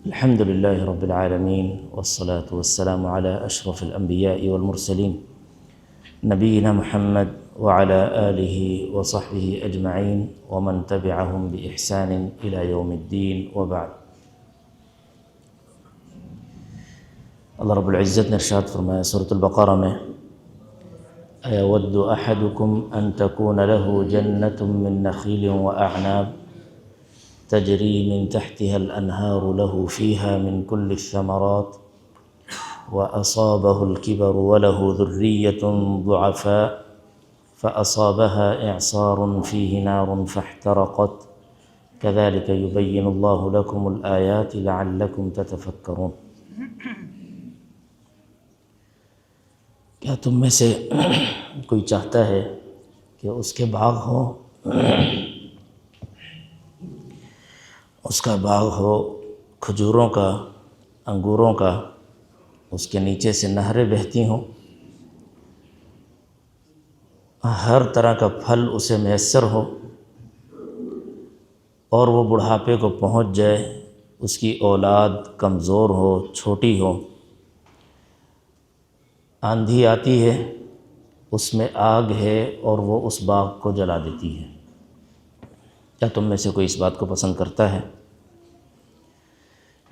الحمد لله رب العالمين والصلاة والسلام على أشرف الأنبياء والمرسلين نبينا محمد وعلى آله وصحبه أجمعين ومن تبعهم بإحسان إلى يوم الدين وبعد. اللہ رب العزت نے ارشاد فرمایا سورۃ البقرہ میں، أَيَوَدُّ أَحَدُكُمْ أَن تَكُونَ لَهُ جَنَّةٌ مِّن نَخِيلٍ وَأَعْنَابٍ تجری من تحتها الأنهار له فيها من كل الثمرات وأصابه الكبر وله ذرية ضعفاء فأصابها إعصار فيه نار فاحترقت كذلك يبين الله لكم الآيات لعلكم تتفكرون. کیا تم میں سے کوئی چاہتا ہے کہ اس کے باغ ہو، اس کا باغ ہو کھجوروں کا، انگوروں کا، اس کے نیچے سے نہریں بہتی ہوں، ہر طرح کا پھل اسے میسر ہو، اور وہ بڑھاپے کو پہنچ جائے، اس کی اولاد کمزور ہو، چھوٹی ہو، آندھی آتی ہے، اس میں آگ ہے اور وہ اس باغ کو جلا دیتی ہے. کیا تم میں سے کوئی اس بات کو پسند کرتا ہے؟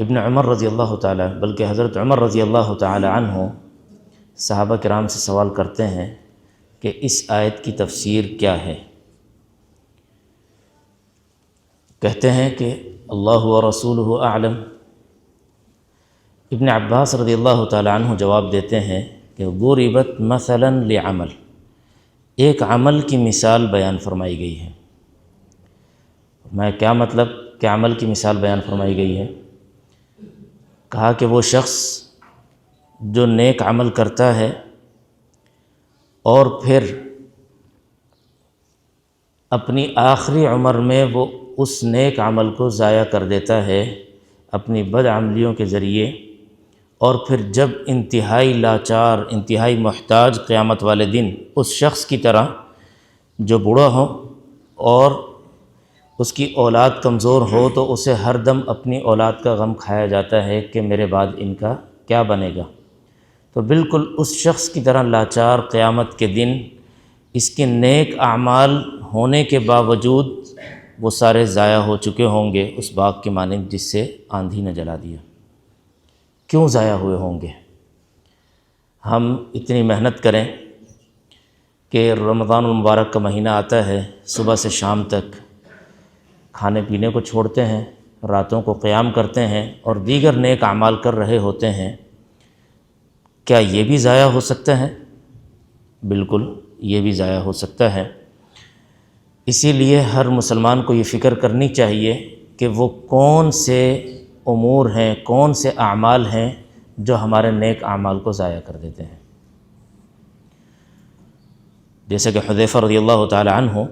ابن عمر رضی اللہ تعالیٰ بلکہ حضرت عمر رضی اللہ تعالی عنہ صحابہ کرام سے سوال کرتے ہیں کہ اس آیت کی تفسیر کیا ہے؟ کہتے ہیں کہ اللہ ورسولہ اعلم. ابن عباس رضی اللہ تعالی عنہ جواب دیتے ہیں کہ ضربت مثلا لعمل، ایک عمل کی مثال بیان فرمائی گئی ہے. میں کیا مطلب کہ عمل کی مثال بیان فرمائی گئی ہے؟ کہا کہ وہ شخص جو نیک عمل کرتا ہے اور پھر اپنی آخری عمر میں وہ اس نیک عمل کو ضائع کر دیتا ہے اپنی بد عملیوں کے ذریعے، اور پھر جب انتہائی لاچار، انتہائی محتاج قیامت والے دن اس شخص کی طرح جو بوڑھا ہو اور اس کی اولاد کمزور ہو تو اسے ہر دم اپنی اولاد کا غم کھایا جاتا ہے کہ میرے بعد ان کا کیا بنے گا. تو بالکل اس شخص کی طرح لاچار قیامت کے دن اس کے نیک اعمال ہونے کے باوجود وہ سارے ضائع ہو چکے ہوں گے اس باغ کے مانند جس سے آندھی نے جلا دیا. کیوں ضائع ہوئے ہوں گے؟ ہم اتنی محنت کریں کہ رمضان المبارک کا مہینہ آتا ہے، صبح سے شام تک کھانے پینے کو چھوڑتے ہیں، راتوں کو قیام کرتے ہیں اور دیگر نیک اعمال کر رہے ہوتے ہیں. کیا یہ بھی ضائع ہو سکتا ہے؟ بالکل یہ بھی ضائع ہو سکتا ہے. اسی لیے ہر مسلمان کو یہ فکر کرنی چاہیے کہ وہ کون سے امور ہیں، کون سے اعمال ہیں جو ہمارے نیک اعمال کو ضائع کر دیتے ہیں. جیسے کہ حذیفہ رضی اللہ تعالی عنہ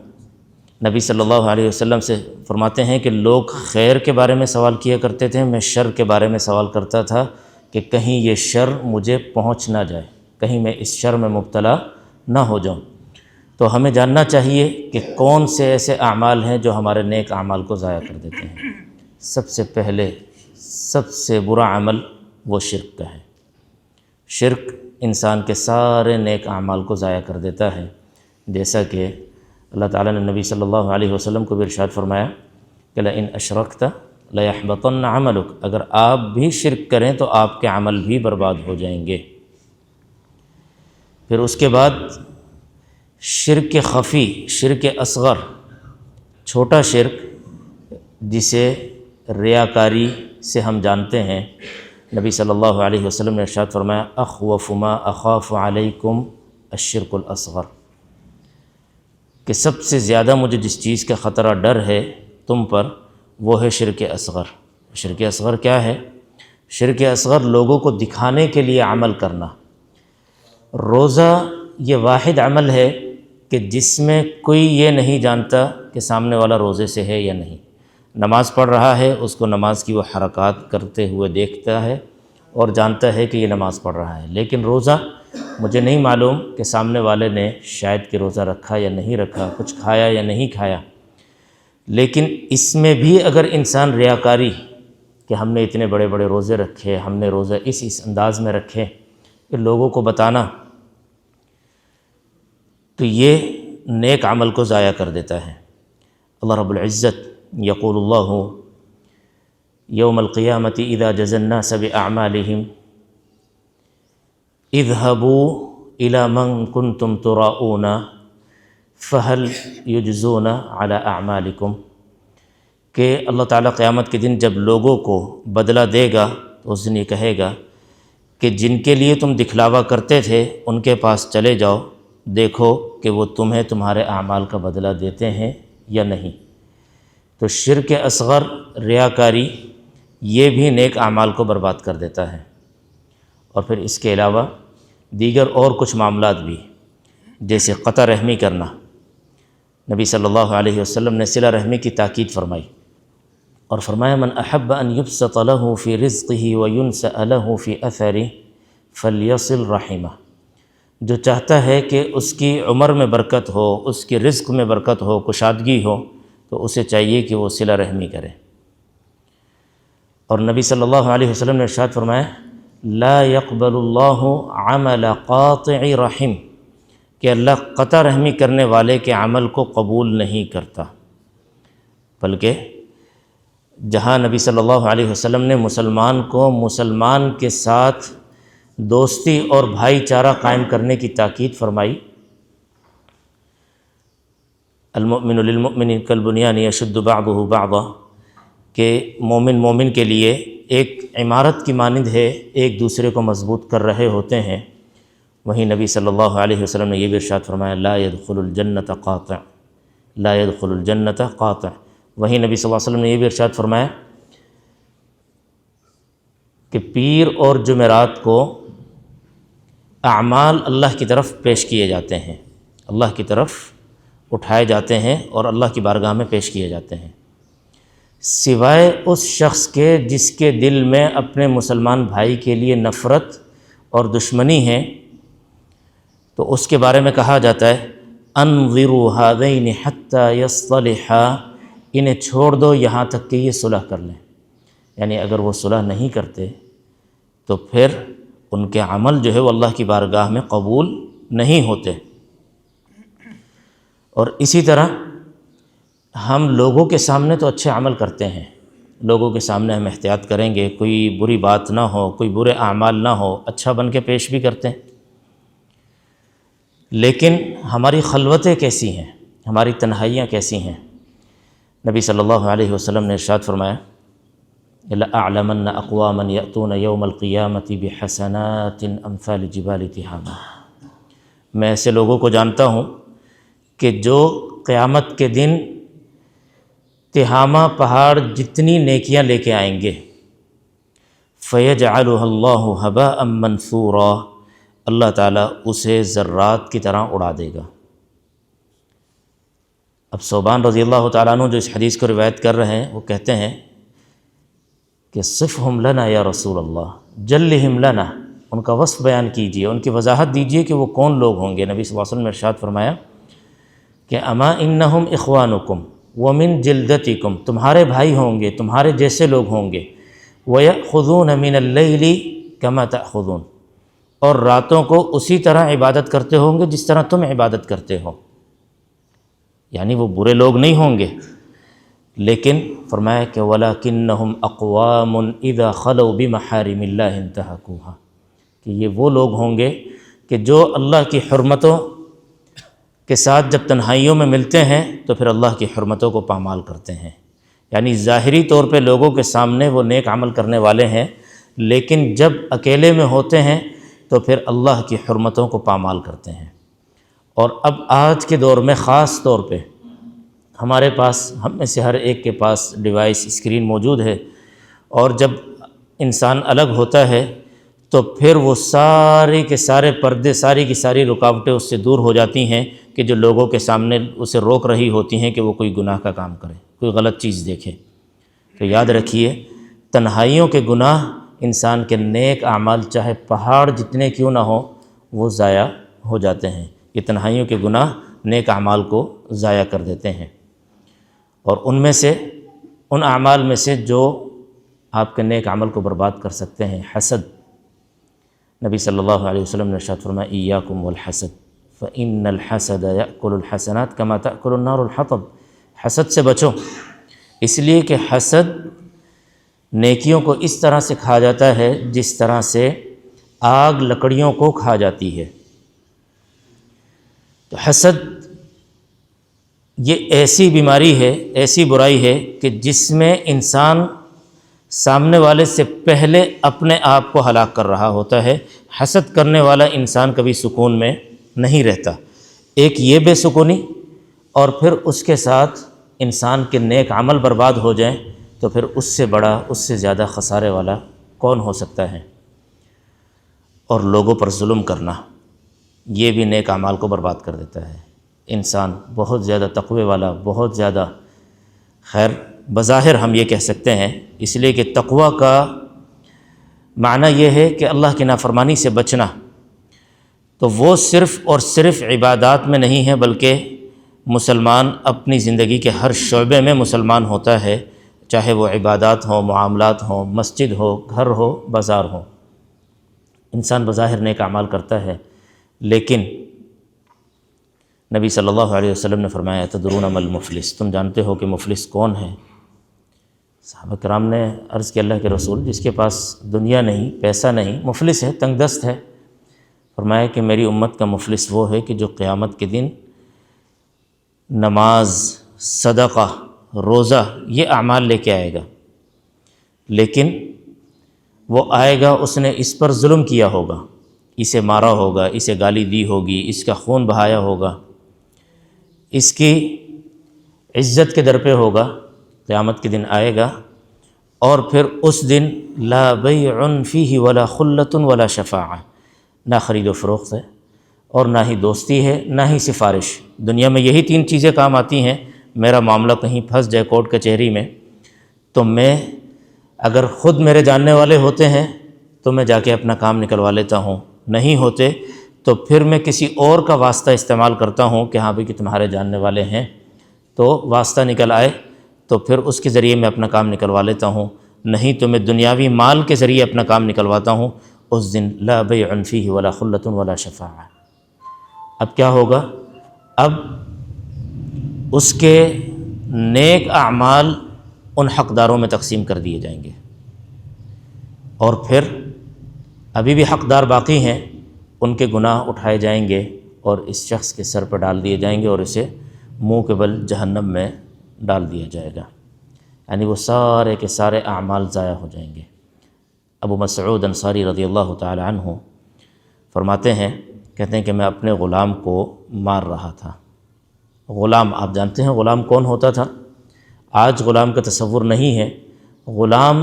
نبی صلی اللہ علیہ وسلم سے فرماتے ہیں کہ لوگ خیر کے بارے میں سوال کیا کرتے تھے، میں شر کے بارے میں سوال کرتا تھا کہ کہیں یہ شر مجھے پہنچ نہ جائے، کہیں میں اس شر میں مبتلا نہ ہو جاؤں. تو ہمیں جاننا چاہیے کہ کون سے ایسے اعمال ہیں جو ہمارے نیک اعمال کو ضائع کر دیتے ہیں. سب سے پہلے سب سے برا عمل وہ شرک کا ہے. شرک انسان کے سارے نیک اعمال کو ضائع کر دیتا ہے. جیسا کہ اللہ تعالیٰ نے نبی صلی اللہ علیہ وسلم کو بھی ارشاد فرمایا کہ لئن اشرکت لیحبطن عملک، اگر آپ بھی شرک کریں تو آپ کے عمل بھی برباد ہو جائیں گے. پھر اس کے بعد شرک خفی، شرک اصغر، چھوٹا شرک جسے ریاکاری سے ہم جانتے ہیں. نبی صلی اللہ علیہ وسلم نے ارشاد فرمایا اخوف ما اخاف علیکم الشرک الاصغر، کہ سب سے زیادہ مجھے جس چیز کا خطرہ ڈر ہے تم پر وہ ہے شرک اصغر. شرک اصغر کیا ہے؟ شرک اصغر لوگوں کو دکھانے کے لیے عمل کرنا. روزہ یہ واحد عمل ہے کہ جس میں کوئی یہ نہیں جانتا کہ سامنے والا روزے سے ہے یا نہیں. نماز پڑھ رہا ہے، اس کو نماز کی وہ حرکات کرتے ہوئے دیکھتا ہے اور جانتا ہے کہ یہ نماز پڑھ رہا ہے. لیکن روزہ مجھے نہیں معلوم کہ سامنے والے نے شاید کہ روزہ رکھا یا نہیں رکھا، کچھ کھایا یا نہیں کھایا. لیکن اس میں بھی اگر انسان ریاکاری کہ ہم نے اتنے بڑے بڑے روزے رکھے، ہم نے روزہ اس انداز میں رکھے، کہ لوگوں کو بتانا، تو یہ نیک عمل کو ضائع کر دیتا ہے۔ اللہ رب العزت یقول اللہ یوم القیامۃ اذا جزی الناس باعمالہم اذهبوا الى من کنتم تراؤون فہل یجزون علی اعمالکم، کہ اللہ تعالیٰ قیامت کے دن جب لوگوں کو بدلہ دے گا تو اس دن یہ کہے گا کہ جن کے لیے تم دکھلاوا کرتے تھے ان کے پاس چلے جاؤ، دیکھو کہ وہ تمہیں تمہارے اعمال کا بدلہ دیتے ہیں یا نہیں۔ تو شرک اصغر، ریاکاری، یہ بھی نیک اعمال کو برباد کر دیتا ہے۔ اور پھر اس کے علاوہ دیگر اور کچھ معاملات بھی، جیسے قطع رحمی کرنا۔ نبی صلی اللہ علیہ وسلم نے صلہ رحمی کی تاکید فرمائی اور فرمایا من احب ان یبسط له فی رزقه وینسأ له فی اثرہ فلیصل رحمہ، جو چاہتا ہے کہ اس کی عمر میں برکت ہو، اس کی رزق میں برکت ہو، کشادگی ہو، تو اسے چاہیے کہ وہ صلہ رحمی کرے۔ اور نبی صلی اللہ علیہ وسلم نے ارشاد فرمایا لا يقبل اللہ عمل قاطع رحم، کہ اللہ قطع رحمی کرنے والے کے عمل کو قبول نہیں کرتا، بلکہ جہاں نبی صلی اللہ علیہ وسلم نے مسلمان کو مسلمان کے ساتھ دوستی اور بھائی چارہ قائم کرنے کی تاکید فرمائی، المؤمن للمؤمن کالبنیان یشد بعضہ بعضا، کہ مومن مومن کے لیے ایک عمارت کی مانند ہے، ایک دوسرے کو مضبوط کر رہے ہوتے ہیں۔ وہیں نبی صلی اللہ علیہ وسلم نے یہ بھی ارشاد فرمایا لا يدخل الجنت قاطع، لا يدخل الجنت قاطع۔ وہیں نبی صلی اللہ علیہ وسلم نے یہ بھی ارشاد فرمایا کہ پیر اور جمعرات کو اعمال اللہ کی طرف پیش کیے جاتے ہیں، اللہ کی طرف اٹھائے جاتے ہیں اور اللہ کی بارگاہ میں پیش کیے جاتے ہیں، سوائے اس شخص کے جس کے دل میں اپنے مسلمان بھائی کے لیے نفرت اور دشمنی ہے، تو اس کے بارے میں کہا جاتا ہے انظروا هذین حتی یصطلحا، انہیں چھوڑ دو یہاں تک کہ یہ صلح کر لیں۔ یعنی اگر وہ صلح نہیں کرتے تو پھر ان کے عمل جو ہے وہ اللہ کی بارگاہ میں قبول نہیں ہوتے۔ اور اسی طرح ہم لوگوں کے سامنے تو اچھے عمل کرتے ہیں، لوگوں کے سامنے ہم احتیاط کریں گے، کوئی بری بات نہ ہو، کوئی برے اعمال نہ ہو، اچھا بن کے پیش بھی کرتے ہیں، لیکن ہماری خلوتیں کیسی ہیں، ہماری تنہائیاں کیسی ہیں؟ نبی صلی اللہ علیہ وسلم نے ارشاد فرمایا لَأَعْلَمَنَّ أَقْوَامًا يَأْتُونَ يَوْمَ الْقِيَامَةِ بِحَسَنَاتٍ أَمْثَالِ جِبَالِ تِہَامَةٍ، میں ایسے لوگوں کو جانتا ہوں کہ جو قیامت کے دن تہامہ پہاڑ جتنی نیکیاں لے کے آئیں گے، فَيَجْعَلُهَا اللَّهُ هَبَاءً مَنْثُورًا، اللہ تعالیٰ اسے ذرات کی طرح اڑا دے گا۔ اب ثوبان رضی اللہ تعالیٰ عنہ جو اس حدیث کو روایت کر رہے ہیں، وہ کہتے ہیں کہ صفہم لنا یا رسول اللہ، جلہم لنا، ان کا وصف بیان کیجئے، ان کی وضاحت دیجئے کہ وہ کون لوگ ہوں گے۔ نبی صلی اللہ علیہ وسلم نے ارشاد فرمایا کہ اما انہم اخوانکم ومن جلدتکم، تمہارے بھائی ہوں گے، تمہارے جیسے لوگ ہوں گے، وَيَأْخُذُونَ مِنَ اللَّيْلِ كَمَا تَأْخُذُونَ، اور راتوں کو اسی طرح عبادت کرتے ہوں گے جس طرح تم عبادت کرتے ہو۔ یعنی وہ برے لوگ نہیں ہوں گے، لیکن فرمایا کہ وَلَكِنَّهُمْ أَقْوَامٌ إِذَا خَلَوْا بِمَحَارِمِ اللَّهِ انْتَهَكُوهَا، کہ یہ وہ لوگ ہوں گے کہ جو اللہ کی حرمتوں کے ساتھ جب تنہائیوں میں ملتے ہیں تو پھر اللہ کی حرمتوں کو پامال کرتے ہیں۔ یعنی ظاہری طور پہ لوگوں کے سامنے وہ نیک عمل کرنے والے ہیں، لیکن جب اکیلے میں ہوتے ہیں تو پھر اللہ کی حرمتوں کو پامال کرتے ہیں۔ اور اب آج کے دور میں خاص طور پہ ہمارے پاس، ہم میں سے ہر ایک کے پاس ڈیوائس، اسکرین موجود ہے، اور جب انسان الگ ہوتا ہے تو پھر وہ سارے کے سارے پردے، ساری کی ساری رکاوٹیں اس سے دور ہو جاتی ہیں کہ جو لوگوں کے سامنے اسے روک رہی ہوتی ہیں کہ وہ کوئی گناہ کا کام کرے، کوئی غلط چیز دیکھے۔ تو یاد رکھیے تنہائیوں کے گناہ انسان کے نیک اعمال چاہے پہاڑ جتنے کیوں نہ ہوں وہ ضائع ہو جاتے ہیں۔ یہ تنہائیوں کے گناہ نیک اعمال کو ضائع کر دیتے ہیں، اور ان میں سے، ان اعمال میں سے جو آپ کے نیک عمل کو برباد کر سکتے ہیں حسد۔ نبی صلی اللہ علیہ وسلم نے ارشاد فرمایا ایاکم والحسد فإن الحسد یأکل الحسنات کما تأکل النار الحطب۔ حسد سے بچو، اس لیے کہ حسد نیکیوں کو اس طرح سے کھا جاتا ہے جس طرح سے آگ لکڑیوں کو کھا جاتی ہے۔ تو حسد یہ ایسی بیماری ہے، ایسی برائی ہے کہ جس میں انسان سامنے والے سے پہلے اپنے آپ کو ہلاک کر رہا ہوتا ہے۔ حسد کرنے والا انسان کبھی سکون میں نہیں رہتا۔ ایک یہ بے سکونی، اور پھر اس کے ساتھ انسان کے نیک عمل برباد ہو جائیں تو پھر اس سے بڑا، اس سے زیادہ خسارے والا کون ہو سکتا ہے؟ اور لوگوں پر ظلم کرنا یہ بھی نیک اعمال کو برباد کر دیتا ہے۔ انسان بہت زیادہ تقوی والا، بہت زیادہ، خیر بظاہر ہم یہ کہہ سکتے ہیں، اس لیے کہ تقوی کا معنی یہ ہے کہ اللہ کی نافرمانی سے بچنا، تو وہ صرف اور صرف عبادات میں نہیں ہے، بلکہ مسلمان اپنی زندگی کے ہر شعبے میں مسلمان ہوتا ہے، چاہے وہ عبادات ہوں، معاملات ہوں، مسجد ہو، گھر ہو، بازار ہو۔ انسان بظاہر نیک اعمال کرتا ہے، لیکن نبی صلی اللہ علیہ وسلم نے فرمایا تدرون ما المفلس، تم جانتے ہو کہ مفلس کون ہے؟ صحابہ کرام نے عرض کیا اللہ کے رسول، جس کے پاس دنیا نہیں، پیسہ نہیں، مفلس ہے، تنگ دست ہے۔ فرمایا کہ میری امت کا مفلس وہ ہے کہ جو قیامت کے دن نماز، صدقہ، روزہ یہ اعمال لے کے آئے گا، لیکن وہ آئے گا اس نے اس پر ظلم کیا ہوگا، اسے مارا ہوگا، اسے گالی دی ہوگی، اس کا خون بہایا ہوگا، اس کی عزت کے در پہ ہوگا، قیامت کے دن آئے گا، اور پھر اس دن لا بیع فیہ ولا خلۃ ولا شفاعہ، نہ خرید و فروخت ہے اور نہ ہی دوستی ہے، نہ ہی سفارش۔ دنیا میں یہی تین چیزیں کام آتی ہیں۔ میرا معاملہ کہیں پھنس جائے کورٹ کچہری میں، تو میں اگر خود میرے جاننے والے ہوتے ہیں تو میں جا کے اپنا کام نکلوا لیتا ہوں، نہیں ہوتے تو پھر میں کسی اور کا واسطہ استعمال کرتا ہوں کہ ہاں بھی کہ تمہارے جاننے والے ہیں، تو واسطہ نکل آئے تو پھر اس کے ذریعے میں اپنا کام نکلوا لیتا ہوں، نہیں تو میں دنیاوی مال کے ذریعے اپنا کام نکلواتا ہوں۔ اس دن لا بیع فیہ ولا خلۃ ولا شفاعہ۔ اب کیا ہوگا؟ اب اس کے نیک اعمال ان حقداروں میں تقسیم کر دیے جائیں گے، اور پھر ابھی بھی حقدار باقی ہیں، ان کے گناہ اٹھائے جائیں گے اور اس شخص کے سر پر ڈال دیے جائیں گے اور اسے منہ کے بل جہنم میں ڈال دیا جائے گا، یعنی وہ سارے کے سارے اعمال ضائع ہو جائیں گے۔ ابو مسعود انصاری رضی اللہ تعالی عنہ فرماتے ہیں، کہتے ہیں کہ میں اپنے غلام کو مار رہا تھا۔ غلام، آپ جانتے ہیں غلام کون ہوتا تھا؟ آج غلام کا تصور نہیں ہے۔ غلام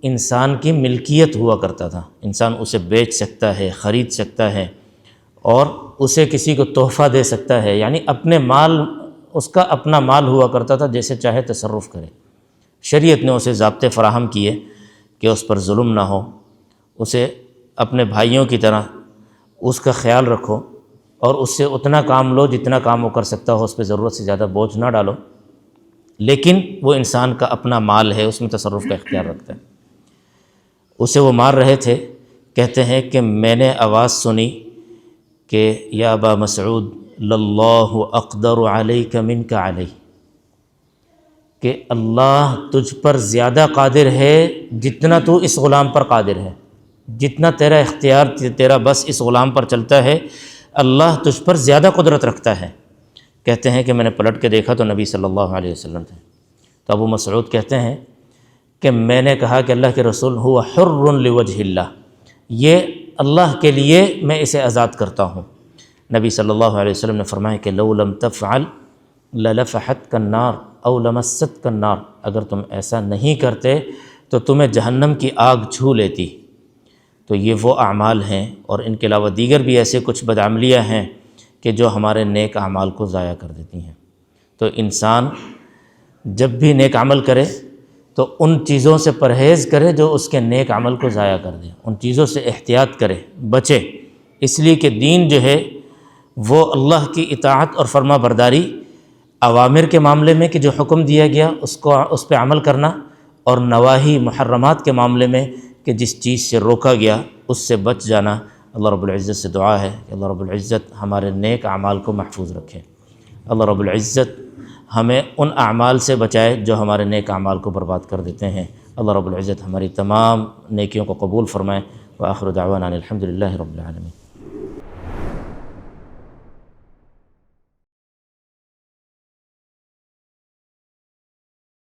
انسان کی ملکیت ہوا کرتا تھا، انسان اسے بیچ سکتا ہے، خرید سکتا ہے، اور اسے کسی کو تحفہ دے سکتا ہے، یعنی اپنے مال، اس کا اپنا مال ہوا کرتا تھا، جیسے چاہے تصرف کرے۔ شریعت نے اسے ضابطے فراہم کیے کہ اس پر ظلم نہ ہو، اسے اپنے بھائیوں کی طرح اس کا خیال رکھو، اور اس سے اتنا کام لو جتنا کام وہ کر سکتا ہو، اس پہ ضرورت سے زیادہ بوجھ نہ ڈالو، لیکن وہ انسان کا اپنا مال ہے، اس میں تصرف کا اختیار رکھتا ہے۔ اسے وہ مار رہے تھے، کہتے ہیں کہ میں نے آواز سنی کہ یا ابا مسعود للہ اقدر علیک منک علی، کہ اللہ تجھ پر زیادہ قادر ہے جتنا تو اس غلام پر قادر ہے، جتنا تیرا اختیار، تیرا بس اس غلام پر چلتا ہے، اللہ تجھ پر زیادہ قدرت رکھتا ہے۔ کہتے ہیں کہ میں نے پلٹ کے دیکھا تو نبی صلی اللہ علیہ وسلم تھے۔ تو ابو مسعود کہتے ہیں کہ میں نے کہا کہ اللہ کے رسول هو حر لوجہ اللہ، یہ اللہ کے لیے میں اسے آزاد کرتا ہوں۔ نبی صلی اللہ علیہ وسلم نے فرمایا کہ لو لم تفعل للفحتک النار او لمستک النار، اگر تم ایسا نہیں کرتے تو تمہیں جہنم کی آگ چھو لیتی۔ تو یہ وہ اعمال ہیں، اور ان کے علاوہ دیگر بھی ایسے کچھ بدعملیاں ہیں کہ جو ہمارے نیک اعمال کو ضائع کر دیتی ہیں۔ تو انسان جب بھی نیک عمل کرے تو ان چیزوں سے پرہیز کرے جو اس کے نیک عمل کو ضائع کر دیں، ان چیزوں سے احتیاط کرے، بچے، اس لیے کہ دین جو ہے وہ اللہ کی اطاعت اور فرما برداری، اوامر کے معاملے میں کہ جو حکم دیا گیا اس پہ عمل کرنا، اور نواہی محرمات کے معاملے میں کہ جس چیز سے روکا گیا اس سے بچ جانا، اللہ رب العزت سے دعا ہے کہ اللہ رب العزت ہمارے نیک اعمال کو محفوظ رکھے۔ اللہ رب العزت ہمیں ان اعمال سے بچائے جو ہمارے نیک اعمال کو برباد کر دیتے ہیں۔ اللہ رب العزت ہماری تمام نیکیوں کو قبول فرمائے۔ وآخر دعوانا الحمد للہ رب العالمین۔